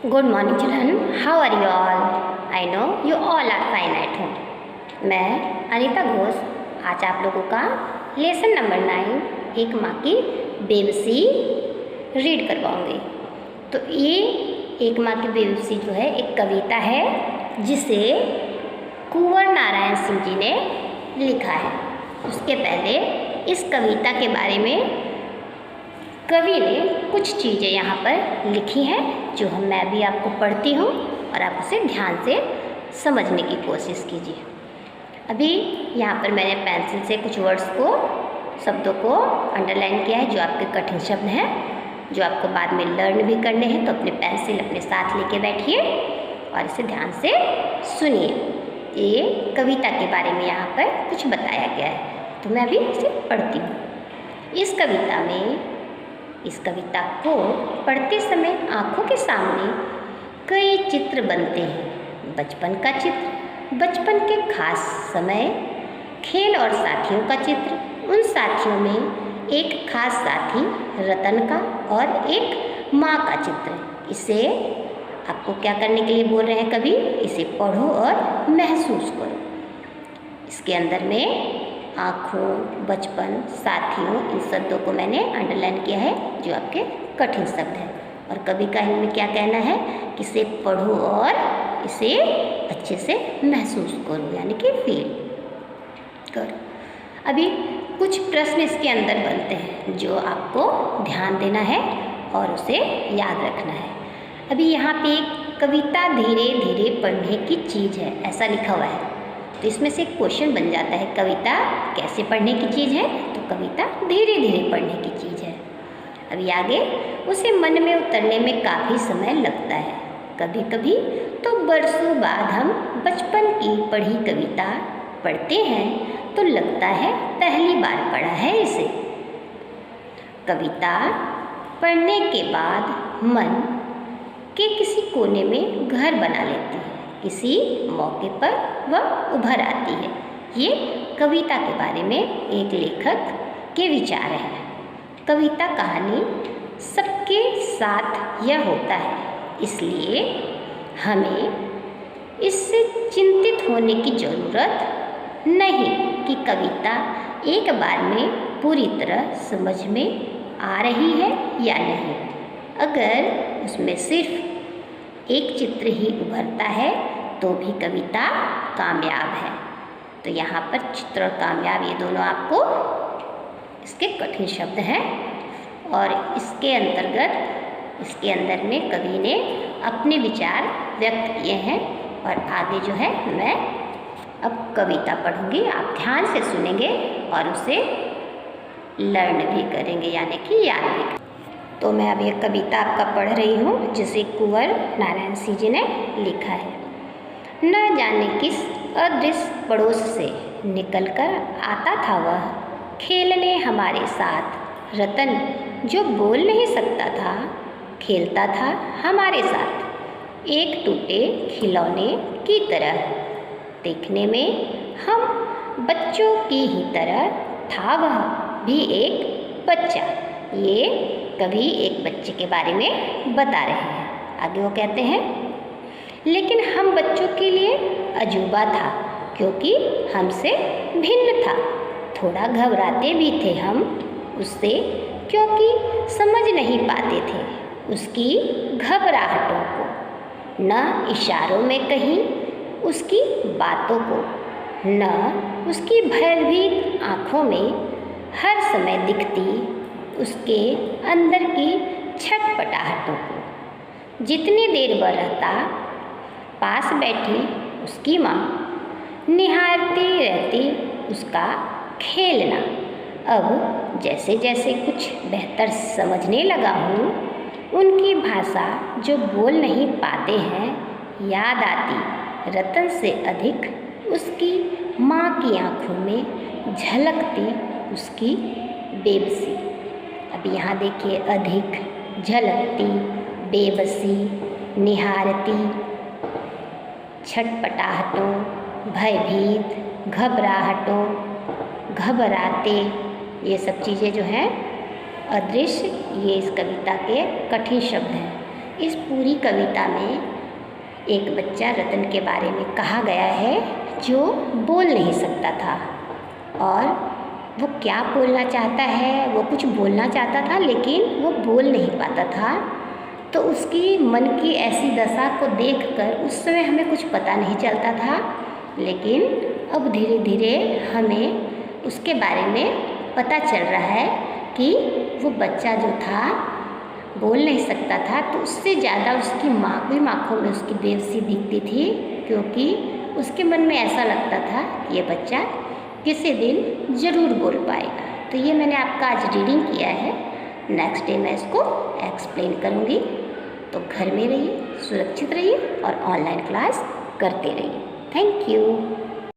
Good morning children, how are you all? I know you all are fine at home. मैं अनीता घोष आज आप लोगों का लेसन नंबर 9 एक माँ की बेबसी रीड करवाऊँगी। तो ये एक माँ की बेबसी जो है एक कविता है जिसे कुंवर नारायण सिंह जी ने लिखा है। उसके पहले इस कविता के बारे में कवि ने कुछ चीज़ें यहाँ पर लिखी हैं जो मैं भी आपको पढ़ती हूँ और आप उसे ध्यान से समझने की कोशिश कीजिए। अभी यहाँ पर मैंने पेंसिल से कुछ शब्दों को अंडरलाइन किया है जो आपके कठिन शब्द हैं, जो आपको बाद में लर्न भी करने हैं। तो अपने पेंसिल अपने साथ लेके बैठिए और इसे ध्यान से सुनिए। ये कविता के बारे में यहाँ पर कुछ बताया गया है, तो मैं अभी इसे पढ़ती हूँ। इस कविता को पढ़ते समय आँखों के सामने कई चित्र बनते हैं। बचपन का चित्र, बचपन के खास समय, खेल और साथियों का चित्र, उन साथियों में एक खास साथी रतन का और एक माँ का चित्र। इसे आपको क्या करने के लिए बोल रहे हैं कवि? इसे पढ़ो और महसूस करो। इसके अंदर में आँखों, बचपन, साथियों, इन शब्दों को मैंने अंडरलाइन किया है जो आपके कठिन शब्द हैं। और कवि का इनमें क्या कहना है कि इसे पढ़ो और इसे अच्छे से महसूस करो, यानी कि फील करो। अभी कुछ प्रश्न इसके अंदर बनते हैं जो आपको ध्यान देना है और उसे याद रखना है। अभी यहाँ पे एक कविता धीरे धीरे पढ़ने की चीज़ है ऐसा लिखा हुआ है, तो इसमें से एक क्वेश्चन बन जाता है कविता कैसे पढ़ने की चीज़ है? तो कविता धीरे धीरे पढ़ने की चीज़ है। अभी आगे उसे मन में उतरने में काफ़ी समय लगता है। कभी कभी तो बरसों बाद हम बचपन की पढ़ी कविता पढ़ते हैं तो लगता है पहली बार पढ़ा है इसे। कविता पढ़ने के बाद मन के किसी कोने में घर बना लेती है, किसी मौके पर वह उभर आती है। ये कविता के बारे में एक लेखक के विचार हैं। कविता कहानी सबके साथ यह होता है, इसलिए हमें इससे चिंतित होने की ज़रूरत नहीं कि कविता एक बार में पूरी तरह समझ में आ रही है या नहीं। अगर उसमें सिर्फ एक चित्र ही उभरता है तो भी कविता कामयाब है। तो यहाँ पर चित्र और कामयाब ये दोनों आपको इसके कठिन शब्द हैं और इसके अंदर में कवि ने अपने विचार व्यक्त किए हैं। और आगे जो है मैं अब कविता पढ़ूंगी, आप ध्यान से सुनेंगे और उसे लर्न भी करेंगे, यानी कि याद भी करेंगे। तो मैं अब एक कविता आपका पढ़ रही हूँ जिसे कुंवर नारायण सिंह जी ने लिखा है। न जाने किस अदृश्य पड़ोस से निकलकर आता था वह खेलने हमारे साथ। रतन जो बोल नहीं सकता था खेलता था हमारे साथ, एक टूटे खिलौने की तरह। देखने में हम बच्चों की ही तरह था, वह भी एक बच्चा। ये कवि एक बच्चे के बारे में बता रहे हैं। आगे वो कहते हैं, लेकिन हम बच्चों के लिए अजूबा था क्योंकि हमसे भिन्न था। थोड़ा घबराते भी थे हम उससे क्योंकि समझ नहीं पाते थे उसकी घबराहटों को, न इशारों में कहीं उसकी बातों को, न उसकी भयभीत आँखों में हर समय दिखती उसके अंदर की छटपटाहटों को। जितनी देर वह रहता पास बैठी उसकी माँ निहारती रहती उसका खेलना। अब जैसे जैसे कुछ बेहतर समझने लगा हूँ उनकी भाषा जो बोल नहीं पाते हैं याद आती रतन से अधिक उसकी माँ की आँखों में झलकती उसकी बेबसी। अब यहाँ देखिए, अधिक, झलकती, बेबसी, निहारती, छटपटाहटों, भयभीत, घबराहटों, घबराते, ये सब चीज़ें जो हैं अदृश्य, ये इस कविता के कठिन शब्द हैं। इस पूरी कविता में एक बच्चा रतन के बारे में कहा गया है जो बोल नहीं सकता था, और वो क्या बोलना चाहता है, वो कुछ बोलना चाहता था लेकिन वो बोल नहीं पाता था। तो उसकी मन की ऐसी दशा को देखकर उस समय हमें कुछ पता नहीं चलता था, लेकिन अब धीरे धीरे हमें उसके बारे में पता चल रहा है कि वो बच्चा जो था बोल नहीं सकता था, तो उससे ज़्यादा उसकी माँ की आँखों में उसकी बेबसी दिखती थी, क्योंकि उसके मन में ऐसा लगता था कि ये बच्चा किसी दिन ज़रूर बोल पाएगा। तो ये मैंने आपका आज रीडिंग किया है, नेक्स्ट डे मैं इसको एक्सप्लेन करूँगी। तो घर में रहिए, सुरक्षित रहिए और ऑनलाइन क्लास करते रहिए। Thank you.